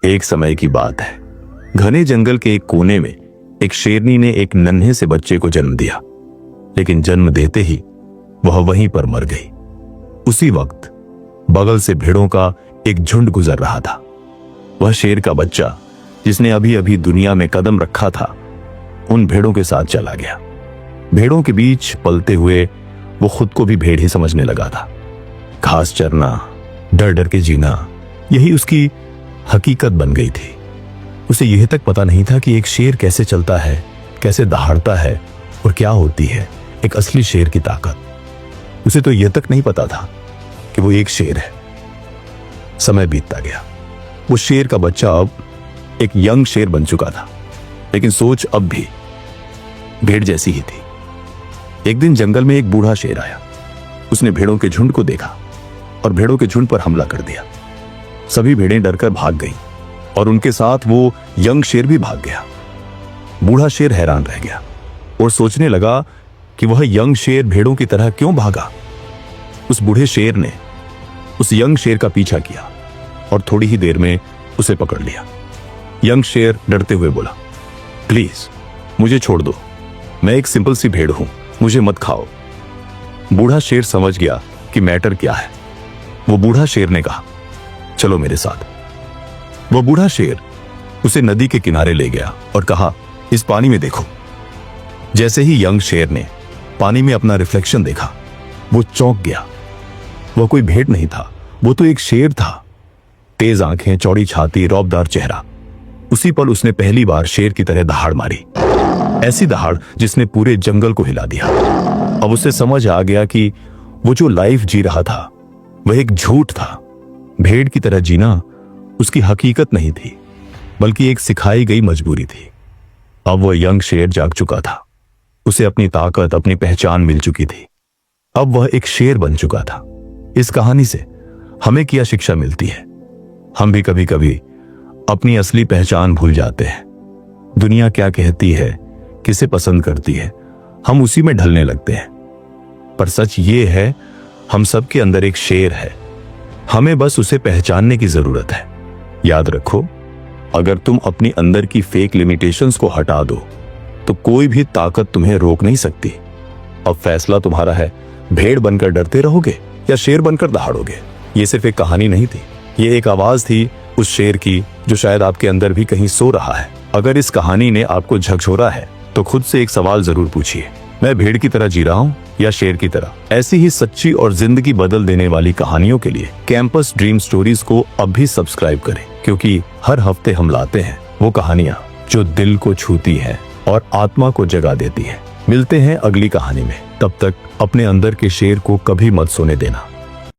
एक समय की बात है। घने जंगल के एक कोने में एक शेरनी ने एक नन्हे से बच्चे को जन्म दिया, लेकिन जन्म देते ही वह वहीं पर मर गई। उसी वक्त बगल से भेड़ों का एक झुंड गुजर रहा था। वह शेर का बच्चा, जिसने अभी अभी दुनिया में कदम रखा था, उन भेड़ों के साथ चला गया। भेड़ों के बीच पलते हुए वो खुद को भी भेड़ ही समझने लगा था। घास चरना, डर डर के जीना, यही उसकी हकीकत बन गई थी। उसे यह तक पता नहीं था कि एक शेर कैसे चलता है, कैसे दहाड़ता है और क्या होती है एक असली शेर की ताकत। उसे तो यह तक नहीं पता था कि वो एक शेर है। समय बीतता गया। वो शेर का बच्चा अब एक यंग शेर बन चुका था, लेकिन सोच अब भी भेड़ जैसी ही थी। एक दिन जंगल में एक बूढ़ा शेर आया। उसने भेड़ों के झुंड को देखा और भेड़ों के झुंड पर हमला कर दिया। सभी भेड़ें डरकर भाग गईं और उनके साथ वो यंग शेर भी भाग गया। बूढ़ा शेर हैरान रह गया और सोचने लगा कि वह यंग शेर भेड़ों की तरह क्यों भागा। उस बूढ़े शेर ने उस यंग शेर का पीछा किया और थोड़ी ही देर में उसे पकड़ लिया। यंग शेर डरते हुए बोला, प्लीज मुझे छोड़ दो, मैं एक सिंपल सी भेड़ हूं, मुझे मत खाओ। बूढ़ा शेर समझ गया कि मैटर क्या है। वो बूढ़ा शेर ने कहा, चलो मेरे साथ। वो बूढ़ा शेर उसे नदी के किनारे ले गया और कहा, इस पानी में देखो। जैसे ही यंग शेर ने पानी में अपना रिफ्लेक्शन देखा, वो चौंक गया। वह कोई भेड़ नहीं था, वो तो एक शेर था। तेज आंखें, चौड़ी छाती, रौबदार चेहरा। उसी पल उसने पहली बार शेर की तरह दहाड़ मारी, ऐसी दहाड़ जिसने पूरे जंगल को हिला दिया। अब उसे समझ आ गया कि वो जो लाइफ जी रहा था वह एक झूठ था। भेड़ की तरह जीना उसकी हकीकत नहीं थी, बल्कि एक सिखाई गई मजबूरी थी। अब वह यंग शेर जाग चुका था। उसे अपनी ताकत, अपनी पहचान मिल चुकी थी। अब वह एक शेर बन चुका था। इस कहानी से हमें क्या शिक्षा मिलती है? हम भी कभी कभी अपनी असली पहचान भूल जाते हैं। दुनिया क्या कहती है, किसे पसंद करती है, हम उसी में ढलने लगते हैं। पर सच ये है, हम सब के अंदर एक शेर है। हमें बस उसे पहचानने की जरूरत है। याद रखो, अगर तुम अपनी अंदर की फेक लिमिटेशंस को हटा दो तो कोई भी ताकत तुम्हें रोक नहीं सकती। अब फैसला तुम्हारा है, भेड़ बनकर डरते रहोगे या शेर बनकर दहाड़ोगे। ये सिर्फ एक कहानी नहीं थी, ये एक आवाज थी उस शेर की जो शायद आपके अंदर भी कहीं सो रहा है। अगर इस कहानी ने आपको झकझोरा है तो खुद से एक सवाल जरूर पूछिए, मैं भेड़ की तरह जी रहा हूं या शेर की तरह? ऐसी ही सच्ची और जिंदगी बदल देने वाली कहानियों के लिए कैंपस ड्रीम स्टोरीज को अब भी सब्सक्राइब करें, क्योंकि हर हफ्ते हम लाते हैं वो कहानियां जो दिल को छूती हैं और आत्मा को जगा देती हैं। मिलते हैं अगली कहानी में। तब तक अपने अंदर के शेर को कभी मत सोने देना।